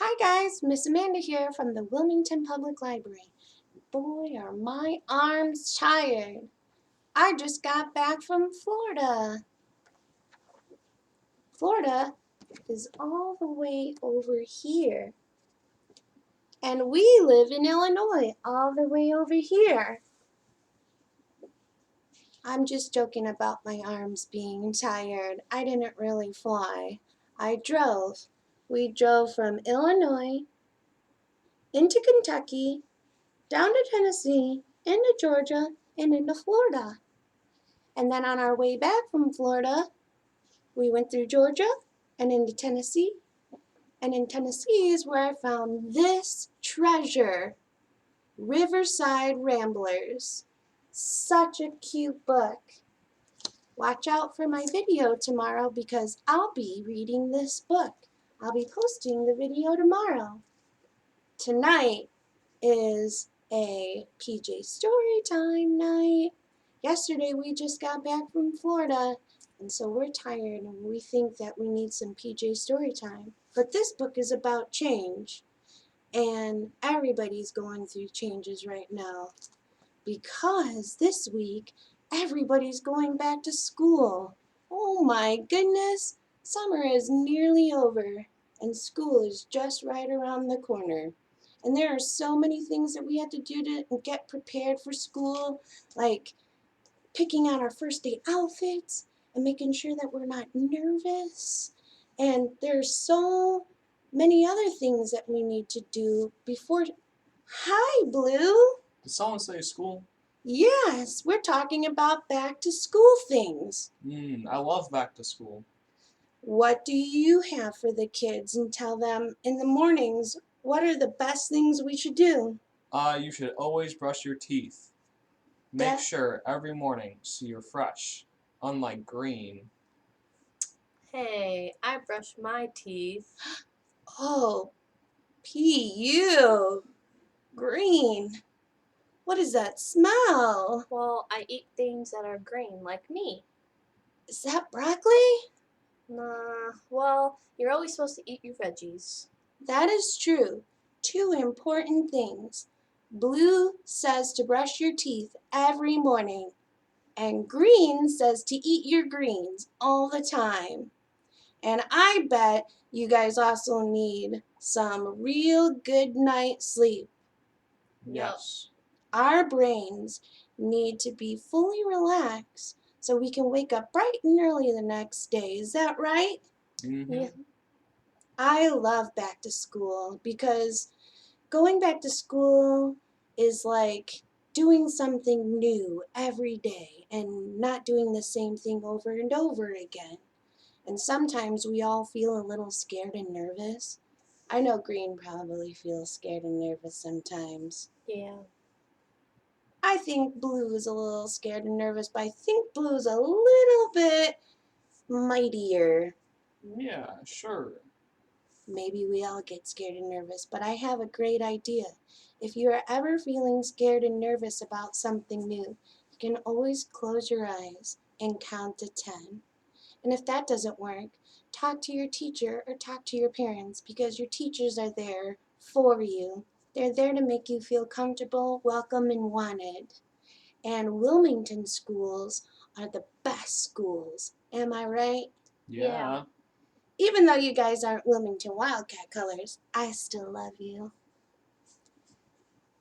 Hi guys, Miss Amanda here from the Wilmington Public Library. Boy, are my arms tired. I just got back from Florida. Florida is all the way over here. And we live in Illinois, all the way over here. I'm just joking about my arms being tired. I didn't really fly. I drove. We drove from Illinois into Kentucky, down to Tennessee, into Georgia, and into Florida. And then on our way back from Florida, we went through Georgia and into Tennessee. And in Tennessee is where I found this treasure, Riverside Ramblers. Such a cute book. Watch out for my video tomorrow because I'll be reading this book. I'll be posting the video tomorrow. Tonight is a PJ Storytime night. Yesterday we just got back from Florida, and so we're tired and we think that we need some PJ Storytime. But this book is about change, and everybody's going through changes right now because this week everybody's going back to school. Oh my goodness, summer is nearly over and school is just right around the corner. And there are so many things that we have to do to get prepared for school, like picking out our first day outfits and making sure that we're not nervous. And there's so many other things that we need to do before. Hi, Blue. Did someone say school? Yes, we're talking about back to school things. I love back to school. What do you have for the kids and tell them in the mornings what are the best things we should do? You should always brush your teeth. Make sure every morning so you're fresh, unlike green. Hey, I brush my teeth. Oh, P.U. Green. What is that smell? Well, I eat things that are green, like me. Is that broccoli? Nah, well, you're always supposed to eat your veggies. That is true. Two important things. Blue says to brush your teeth every morning, and green says to eat your greens all the time. And I bet you guys also need some real good night's sleep. Yes. Our brains need to be fully relaxed so we can wake up bright and early the next day. Is that right? Yeah. I love back to school because going back to school is like doing something new every day and not doing the same thing over and over again. And sometimes we all feel a little scared and nervous. I know Green probably feels scared and nervous sometimes. Yeah. I think Blue is a little scared and nervous, but I think Blue's a little bit mightier. Yeah, sure. Maybe we all get scared and nervous, but I have a great idea. If you are ever feeling scared and nervous about something new, you can always close your eyes and count to 10. And if that doesn't work, talk to your teacher or talk to your parents because your teachers are there for you. They're there to make you feel comfortable, welcome, and wanted. And Wilmington schools are the best schools. Am I right? Yeah. Even though you guys aren't Wilmington Wildcat colors, I still love you.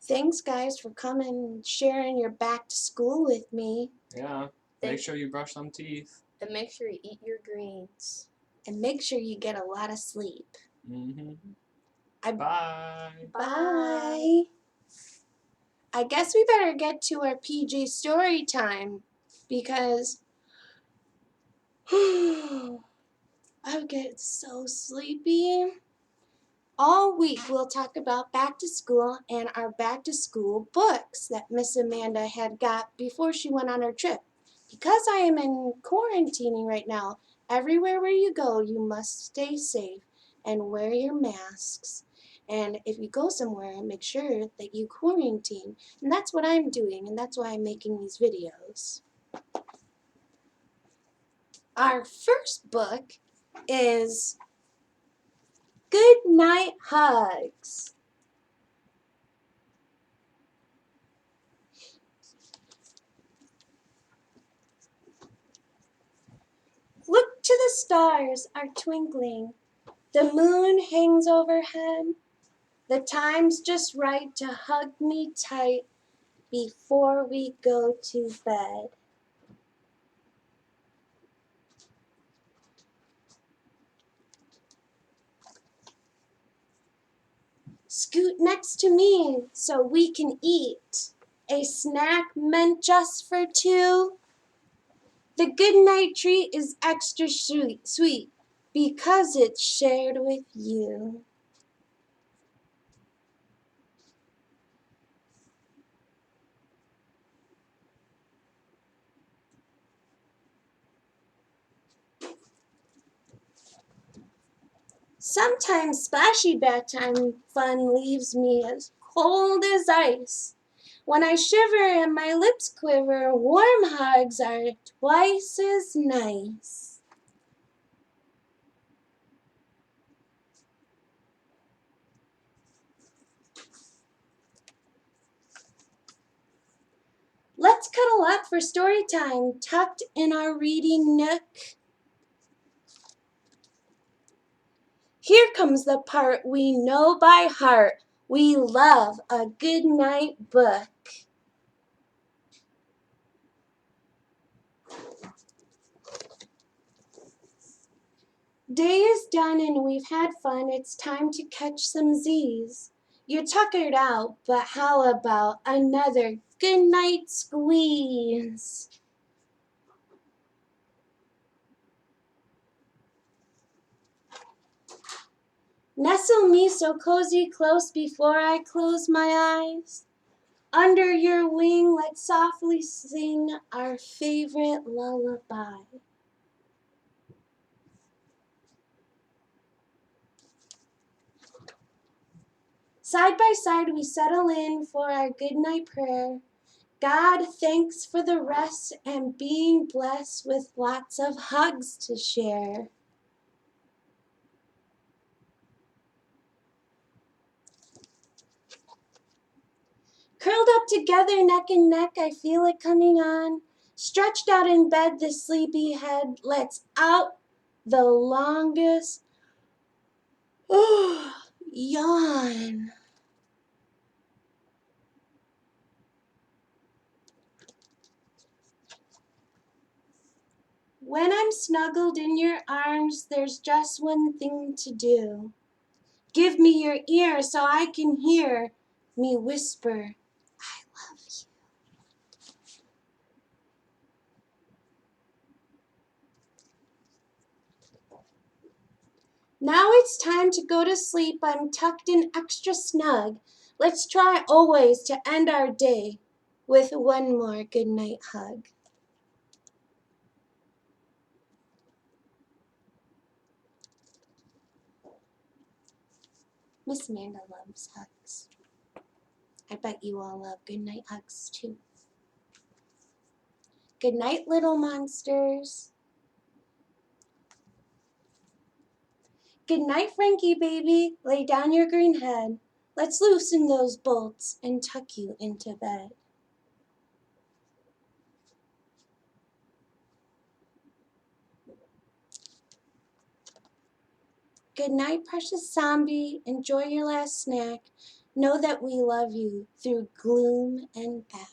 Thanks, guys, for coming and sharing your back to school with me. Yeah. Make sure you brush them teeth. And make sure you eat your greens. And make sure you get a lot of sleep. Bye. Bye. I guess we better get to our PJ story time because I get so sleepy. All week we'll talk about back to school and our back to school books that Miss Amanda had got before she went on her trip. Because I am in quarantining right now, everywhere where you go, you must stay safe and wear your masks. And if you go somewhere, make sure that you quarantine. And that's what I'm doing, and that's why I'm making these videos. Our first book is Good night hugs. Look to the stars are twinkling. The moon hangs overhead. The time's just right to hug me tight before we go to bed. Scoot next to me so we can eat a snack meant just for two. The goodnight treat is extra sweet because it's shared with you. Sometimes splashy bedtime fun leaves me as cold as ice. When I shiver and my lips quiver, warm hugs are twice as nice. Let's cuddle up for story time, tucked in our reading nook. Here comes the part we know by heart. We love a good night book. Day is done and we've had fun. It's time to catch some Z's. You're tuckered out, but how about another good night squeeze? Nestle me so cozy close before I close my eyes. Under your wing, let's softly sing our favorite lullaby. Side by side, we settle in for our goodnight prayer. God, thanks for the rest and being blessed with lots of hugs to share. Curled up together, neck and neck, I feel it coming on. Stretched out in bed, the sleepy head lets out the longest yawn. When I'm snuggled in your arms, there's just one thing to do. Give me your ear so I can hear me whisper, I love you. Now it's time to go to sleep. I'm tucked in extra snug. Let's try always to end our day with one more goodnight hug. Miss Amanda loves hugs. I bet you all love goodnight hugs too. Good night, little monsters. Good night, Frankie baby. Lay down your green head. Let's loosen those bolts and tuck you into bed. Good night, precious zombie. Enjoy your last snack. Know that we love you through gloom and back.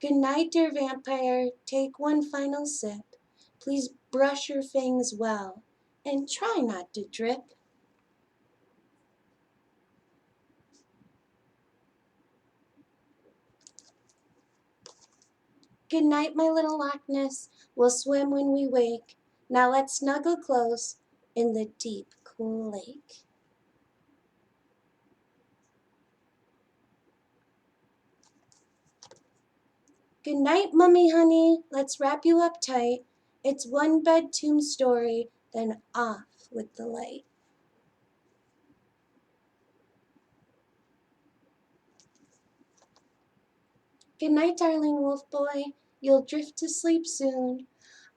Good night, dear vampire. Take one final sip. Please brush your fangs well and try not to drip. Good night, my little Loch Ness. We'll swim when we wake. Now let's snuggle close in the deep, cool lake. Good night, mummy honey. Let's wrap you up tight. It's one bedtime story, then off with the light. Good night, darling wolf boy. You'll drift to sleep soon.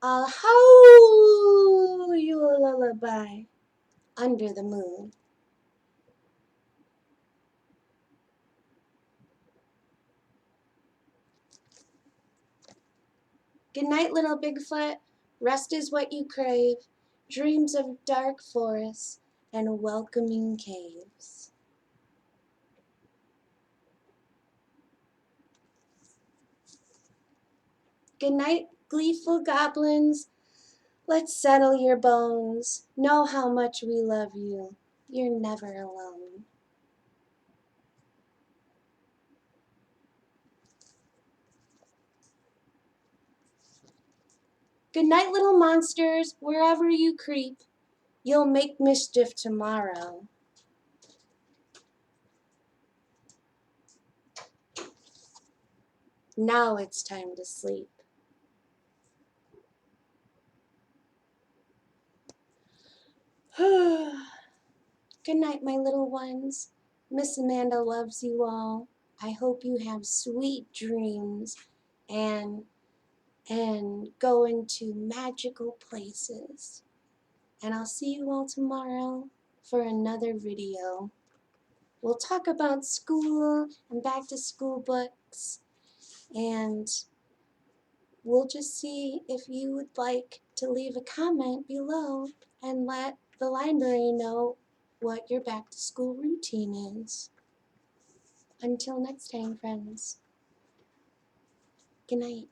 I'll howl you a lullaby under the moon. Good night, little Bigfoot. Rest is what you crave. Dreams of dark forests and welcoming caves. Good night, gleeful goblins. Let's settle your bones. Know how much we love you. You're never alone. Good night, little monsters, wherever you creep. You'll make mischief tomorrow. Now it's time to sleep. Good night, my little ones. Miss Amanda loves you all. I hope you have sweet dreams and go into magical places. And I'll see you all tomorrow for another video. We'll talk about school and back to school books, and we'll just see if you would like to leave a comment below and let the library know what your back to school routine is. Until next time, friends. Good night.